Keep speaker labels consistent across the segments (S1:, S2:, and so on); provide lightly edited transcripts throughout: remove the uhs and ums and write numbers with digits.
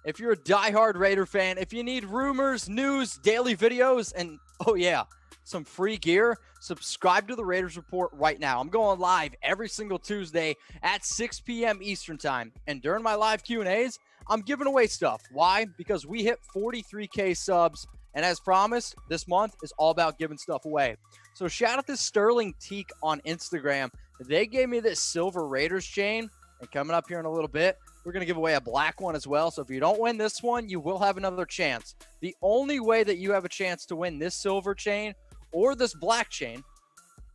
S1: If you're a diehard Raider fan, if you need rumors, news, daily videos, and oh yeah, some free gear, subscribe to the Raiders Report right now. I'm going live every single Tuesday at 6 p.m. Eastern time. And during my live Q&As, I'm giving away stuff. Why? Because we hit 43K subs. And as promised, this month is all about giving stuff away. So shout out to Sterling Teak on Instagram. They gave me this silver Raiders chain. And coming up here in a little bit, we're going to give away a black one as well. So if you don't win this one, you will have another chance. The only way that you have a chance to win this silver chain or this black chain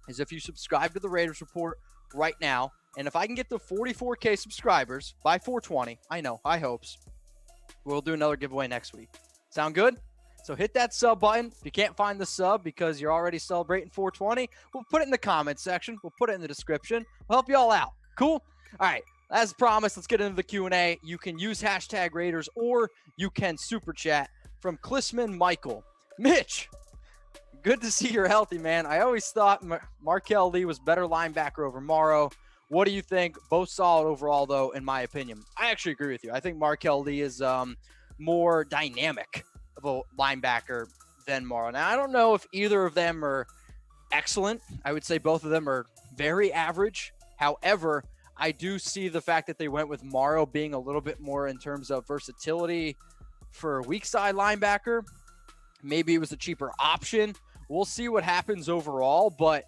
S1: is if you subscribe to the Raiders Report right now. And if I can get to 44K subscribers by 420, I know, high hopes, we'll do another giveaway next week. Sound good? So hit that sub button. If you can't find the sub because you're already celebrating 420, we'll put it in the comments section. We'll put it in the description. We'll help you all out. Cool? All right. As promised, let's get into the Q&A. You can use hashtag Raiders or you can super chat from Klissman Michael. Mitch, good to see you're healthy, man. I always thought Marquel Lee was better linebacker over Morrow. What do you think? Both solid overall, though, in my opinion. I actually agree with you. I think Marquel Lee is more dynamic of a linebacker than Morrow. Now, I don't know if either of them are excellent. I would say both of them are very average. However, I do see the fact that they went with Morrow being a little bit more in terms of versatility for a weak side linebacker. Maybe it was a cheaper option. We'll see what happens overall, but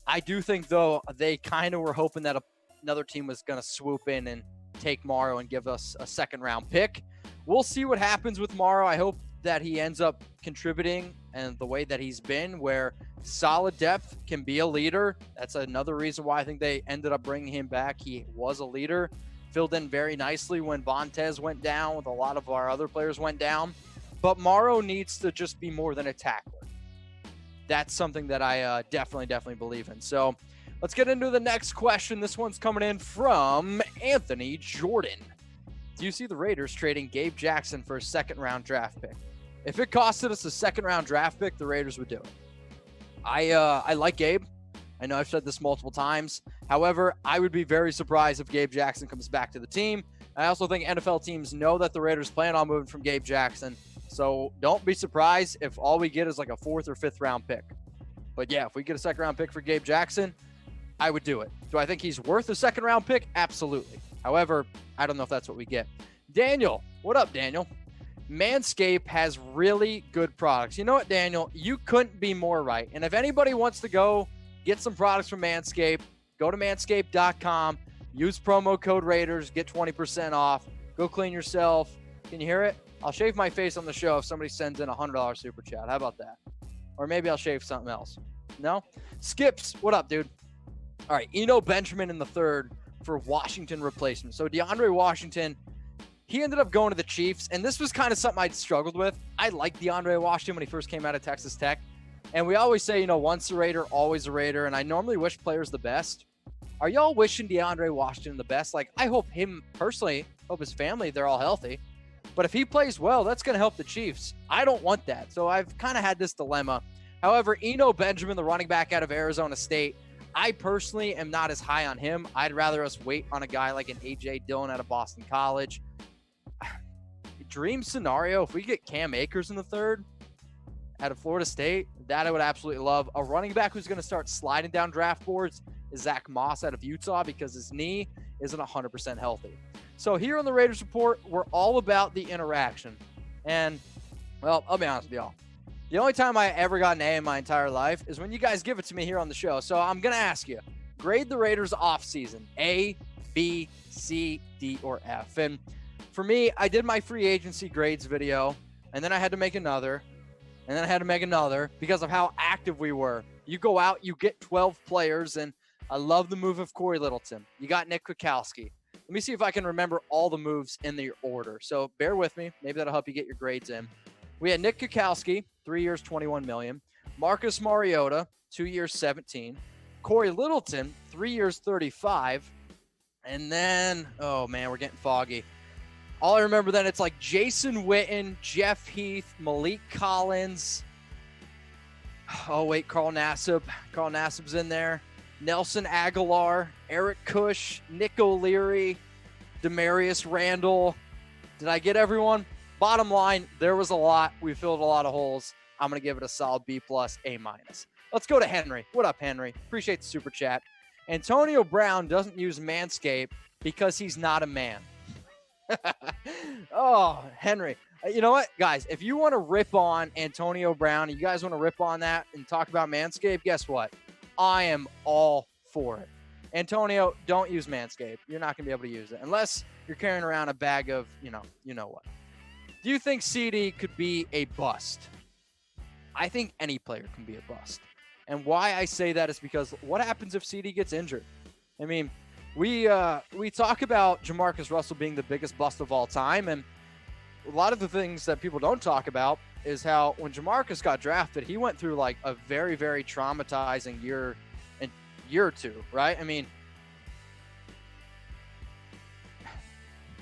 S1: I do think, though, they kind of were hoping that another team was going to swoop in and take Morrow and give us a second-round pick. We'll see what happens with Morrow. I hope that he ends up contributing and the way that he's been, where solid depth can be a leader. That's another reason why I think they ended up bringing him back. He was a leader, filled in very nicely when Vontez went down, with a lot of our other players went down. But Morrow needs to just be more than a tackler. That's something that I definitely believe in. So let's get into the next question. This one's coming in from Anthony Jordan. Do you see the Raiders trading Gabe Jackson for a second-round draft pick? If it costed us a second-round draft pick, the Raiders would do it. I like Gabe. I know I've said this multiple times. However, I would be very surprised if Gabe Jackson comes back to the team. I also think NFL teams know that the Raiders plan on moving from Gabe Jackson. So don't be surprised if all we get is like a 4th or 5th round pick. But yeah, if we get a second-round pick for Gabe Jackson, I would do it. Do I think he's worth a second-round pick? Absolutely. However, I don't know if that's what we get. Daniel, what up, Daniel? Manscaped has really good products. You know what, Daniel? You couldn't be more right. And if anybody wants to go get some products from Manscaped, go to manscaped.com, use promo code Raiders, get 20% off. Go clean yourself. Can you hear it? I'll shave my face on the show if somebody sends in a $100 super chat. How about that? Or maybe I'll shave something else. No? Skips, what up, dude? All right, Eno Benjamin in the third for Washington replacement. So DeAndre Washington, he ended up going to the Chiefs, and this was kind of something I'd struggled with. I liked DeAndre Washington when he first came out of Texas Tech, and we always say, you know, once a Raider, always a Raider, and I normally wish players the best. Are y'all wishing DeAndre Washington the best? Like, I hope him personally, hope his family, they're all healthy. But if he plays well, that's going to help the Chiefs. I don't want that, so I've kind of had this dilemma. However, Eno Benjamin, the running back out of Arizona State, I personally am not as high on him. I'd rather us wait on a guy like an A.J. Dillon out of Boston College. Dream scenario, if we get Cam Akers in the third out of Florida State, that I would absolutely love. A running back who's going to start sliding down draft boards is Zach Moss out of Utah because his knee isn't 100% healthy. So here on the Raiders Report, we're all about the interaction. And, well, I'll be honest with y'all. The only time I ever got an A in my entire life is when you guys give it to me here on the show. So I'm going to ask you, grade the Raiders offseason, A, B, C, D, or F. And for me, I did my free agency grades video, and then I had to make another, and then I had to make another because of how active we were. You go out, you get 12 players, and I love the move of Corey Littleton. You got Nick Kwiatkowski. Let me see if I can remember all the moves in the order. So bear with me. Maybe that'll help you get your grades in. We had Nick Kwiatkowski, 3 years, $21 million. Marcus Mariota, 2 years, $17. Corey Littleton, 3 years, $35. And then, oh man, we're getting foggy. All I remember then, it's like Jason Witten, Jeff Heath, Malik Collins. Oh wait, Carl Nassib. Carl Nassib's in there. Nelson Aguilar, Eric Cush, Nick O'Leary, Demarius Randall. Did I get everyone? Bottom line, there was a lot. We filled a lot of holes. I'm going to give it a solid B+, A-. Let's go to Henry. What up, Henry? Appreciate the super chat. Antonio Brown doesn't use Manscaped because he's not a man. Oh, Henry. You know what, guys? If you want to rip on Antonio Brown, you guys want to rip on that and talk about Manscaped, guess what? I am all for it. Antonio, don't use Manscaped. You're not going to be able to use it unless you're carrying around a bag of, you know what. Do you think CeeDee could be a bust? I think any player can be a bust. And why I say that is because what happens if CeeDee gets injured? I mean, we talk about Jamarcus Russell being the biggest bust of all time, and a lot of the things that people don't talk about is how when Jamarcus got drafted, he went through like a very, very traumatizing year or two, right? I mean,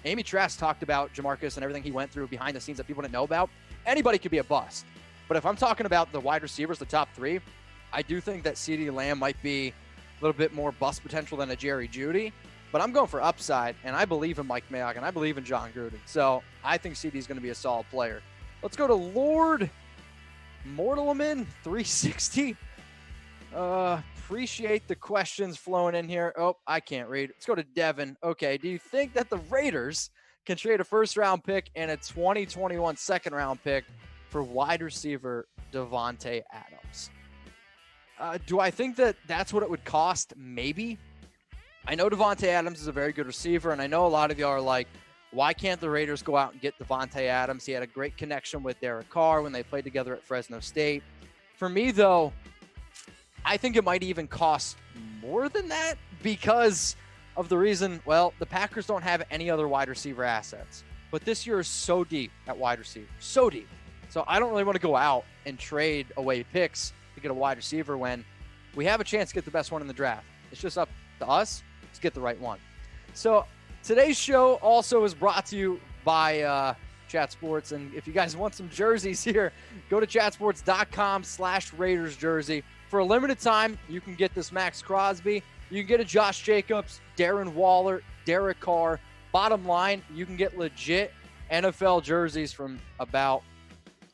S1: Amy Trask talked about Jamarcus and everything he went through behind the scenes that people didn't know about. Anybody could be a bust. But if I'm talking about the wide receivers, the top three, I do think that CeeDee Lamb might be a little bit more bust potential than a Jerry Jeudy. But I'm going for upside, and I believe in Mike Mayock, and I believe in John Gruden. So I think CeeDee is going to be a solid player. Let's go to Lord Mortalman 360. Appreciate the questions flowing in here. Oh, I can't read. Let's go to Devin. Okay, do you think that the Raiders can trade a first-round pick and a 2021 second-round pick for wide receiver Davante Adams? Do I think that that's what it would cost? Maybe. I know Davante Adams is a very good receiver, and I know a lot of y'all are like, why can't the Raiders go out and get Davante Adams? He had a great connection with Derek Carr when they played together at Fresno State. For me, though, I think it might even cost more than that because of the reason, well, the Packers don't have any other wide receiver assets. But this year is so deep at wide receiver, so deep. So I don't really want to go out and trade away picks to get a wide receiver when we have a chance to get the best one in the draft. It's just up to us to get the right one. So today's show also is brought to you by Chat Sports. And if you guys want some jerseys here, go to chatsports.com/Raiders jersey. For a limited time, you can get this Max Crosby. You can get a Josh Jacobs, Darren Waller, Derek Carr. Bottom line, you can get legit NFL jerseys from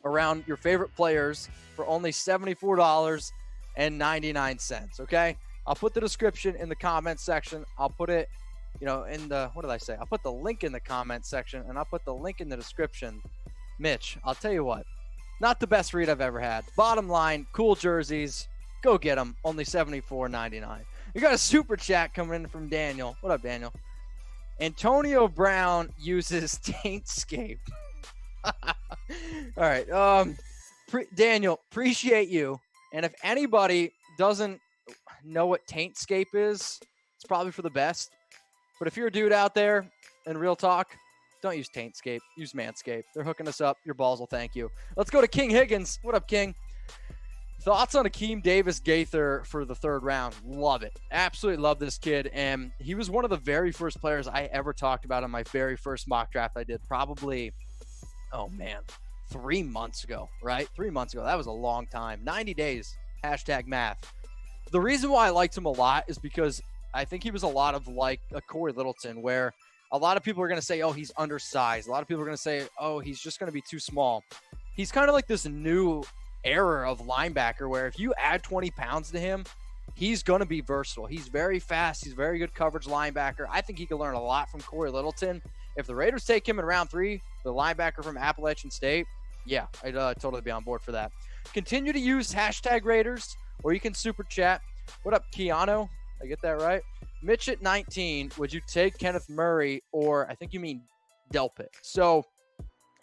S1: around your favorite players for only $74.99, okay? I'll put the description in the comment section. I'll put it, in the, what did I say? I'll put the link in the comment section, and I'll put the link in the description. Mitch, I'll tell you what, not the best read I've ever had. Bottom line, cool jerseys. Go get them. Only $74.99. We got a super chat coming in from Daniel. What up, Daniel? Antonio Brown uses Taintscape. All right. Daniel, appreciate you. And if anybody doesn't know what Taintscape is, it's probably for the best. But if you're a dude out there in real talk, don't use Taintscape. Use Manscaped. They're hooking us up. Your balls will thank you. Let's go to King Higgins. What up, King? Thoughts on Akeem Davis-Gaither for the third round? Love it. Absolutely love this kid. And he was one of the very first players I ever talked about in my very first mock draft I did probably, 3 months ago, right? 3 months ago. That was a long time. 90 days. #math. The reason why I liked him a lot is because I think he was a lot of like a Corey Littleton, where a lot of people are going to say, oh, he's undersized. A lot of people are going to say, oh, he's just going to be too small. He's kind of like this new era of linebacker where if you add 20 pounds to him, he's going to be versatile. He's very fast. He's very good coverage linebacker. I think he can learn a lot from Corey Littleton. If the Raiders take him in round 3, the linebacker from Appalachian State, yeah, I'd totally be on board for that. Continue to use #Raiders, or you can super chat. What up, Keanu? I get that right? Mitch at 19, would you take Kenneth Murray, or I think you mean Delpit? So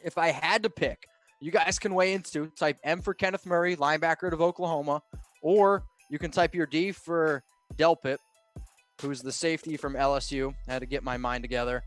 S1: if I had to pick, you guys can weigh in too. Type M for Kenneth Murray, linebacker out of Oklahoma, or you can type your D for Delpit, who's the safety from LSU. I had to get my mind together.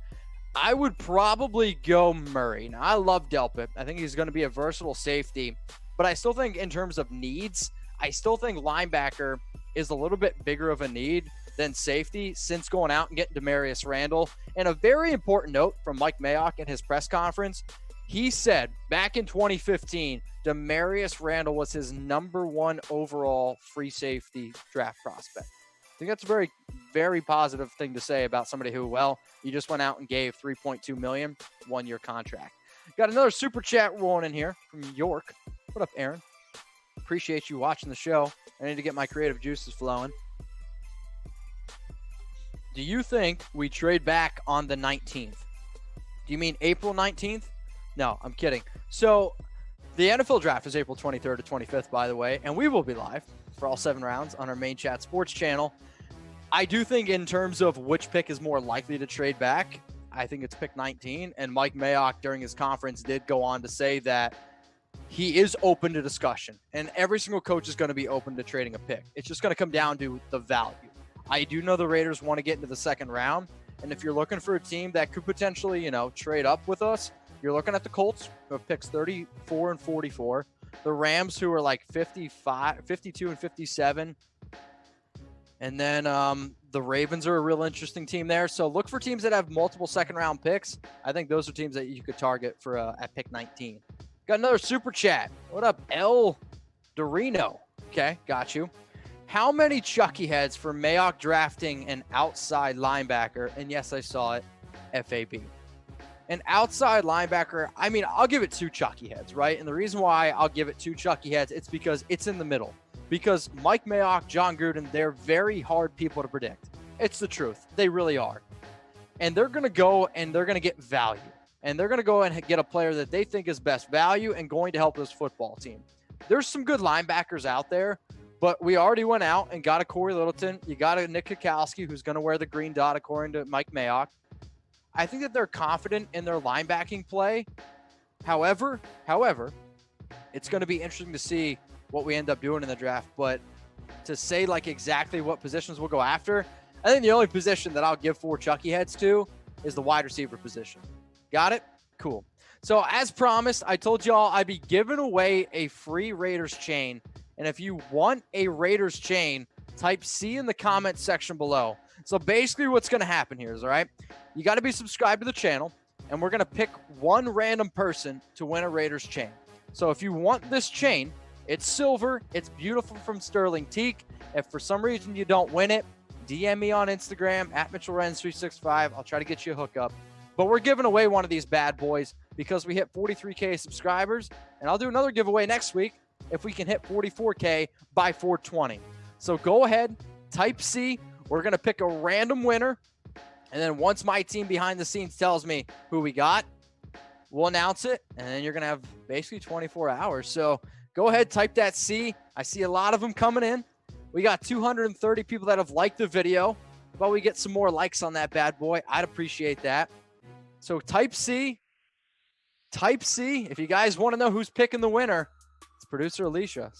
S1: I would probably go Murray. Now, I love Delpit. I think he's going to be a versatile safety, but I still think in terms of needs, I still think linebacker is a little bit bigger of a need than safety since going out and getting Demarius Randall. And a very important note from Mike Mayock at his press conference, he said back in 2015, Demarius Randall was his #1 overall free safety draft prospect. I think that's a very very positive thing to say about somebody who, well, you just went out and gave $3.2 million, 1-year contract. Got another super chat rolling in here from York. What up, Aaron? Appreciate you watching the show. I need to get my creative juices flowing. Do you think we trade back on the 19th? Do you mean April 19th? No, I'm kidding. So the NFL draft is April 23rd to 25th, by the way, and we will be live for all 7 rounds on our main chat sports channel. I do think in terms of which pick is more likely to trade back, I think it's pick 19. And Mike Mayock during his conference did go on to say that he is open to discussion. And every single coach is going to be open to trading a pick. It's just going to come down to the value. I do know the Raiders want to get into the second round. And if you're looking for a team that could potentially, trade up with us, you're looking at the Colts, who have picks 34 and 44. The Rams, who are like 52 and 57. And then the Ravens are a real interesting team there. So look for teams that have multiple second-round picks. I think those are teams that you could target for at pick 19. Got another super chat. What up, El Dorino? Okay, got you. How many Chucky heads for Mayock drafting an outside linebacker? And yes, I saw it, FAB. An outside linebacker, I'll give it 2 Chucky heads, right? And the reason why I'll give it 2 Chucky heads, it's because it's in the middle. Because Mike Mayock, John Gruden, they're very hard people to predict. It's the truth. They really are. And they're going to go and they're going to get value. And they're going to go and get a player that they think is best value and going to help this football team. There's some good linebackers out there, but we already went out and got a Corey Littleton. You got a Nick Kukowski, who's going to wear the green dot according to Mike Mayock. I think that they're confident in their linebacking play. However, it's going to be interesting to see what we end up doing in the draft. But to say like exactly what positions we'll go after, I think the only position that I'll give 4 Chucky heads to is the wide receiver position. Got it? Cool. So as promised, I told y'all I'd be giving away a free Raiders chain. And if you want a Raiders chain, type C in the comment section below. So basically what's going to happen here is, all right, you got to be subscribed to the channel, and we're going to pick one random person to win a Raiders chain. So if you want this chain, it's silver, it's beautiful from Sterling Teak. If for some reason you don't win it, DM me on Instagram at MitchellRens365. I'll try to get you a hookup. But we're giving away one of these bad boys because we hit 43K subscribers, and I'll do another giveaway next week if we can hit 44K by 420. So go ahead, type C. We're going to pick a random winner, and then once my team behind the scenes tells me who we got, we'll announce it, and then you're going to have basically 24 hours. So go ahead, type that C. I see a lot of them coming in. We got 230 people that have liked the video. But we get some more likes on that bad boy, I'd appreciate that. So type C. Type C. If you guys want to know who's picking the winner, it's producer Alicia.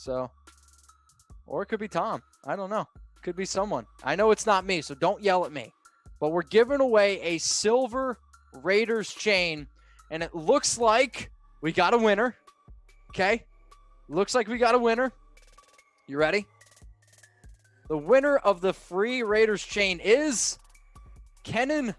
S1: Or it could be Tom. I don't know. Could be someone. I know it's not me, so don't yell at me. But we're giving away a silver Raiders chain, and it looks like we got a winner. Okay? Looks like we got a winner. You ready? The winner of the free Raiders chain is Kenneth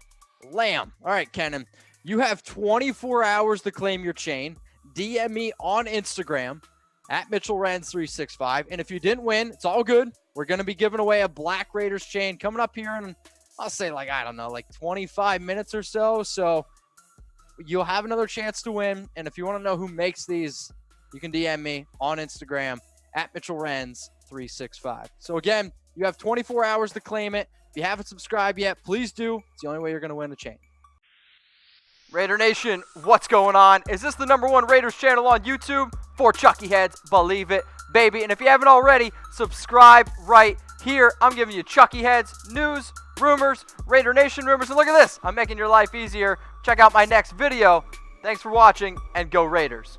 S1: Lamb. All right, Kenneth. You have 24 hours to claim your chain. DM me on Instagram at MitchellRens365. And if you didn't win, it's all good. We're going to be giving away a black Raiders chain coming up here in, I'll say like 25 minutes or so. So you'll have another chance to win. And if you want to know who makes these, you can DM me on Instagram at MitchellRens365. So again, you have 24 hours to claim it. If you haven't subscribed yet, please do. It's the only way you're going to win the chain. Raider Nation, what's going on? Is this the #1 Raiders channel on YouTube? For Chucky heads, believe it, baby. And if you haven't already, subscribe right here. I'm giving you Chucky heads, news, rumors, Raider Nation rumors. And look at this. I'm making your life easier. Check out my next video. Thanks for watching, and go Raiders.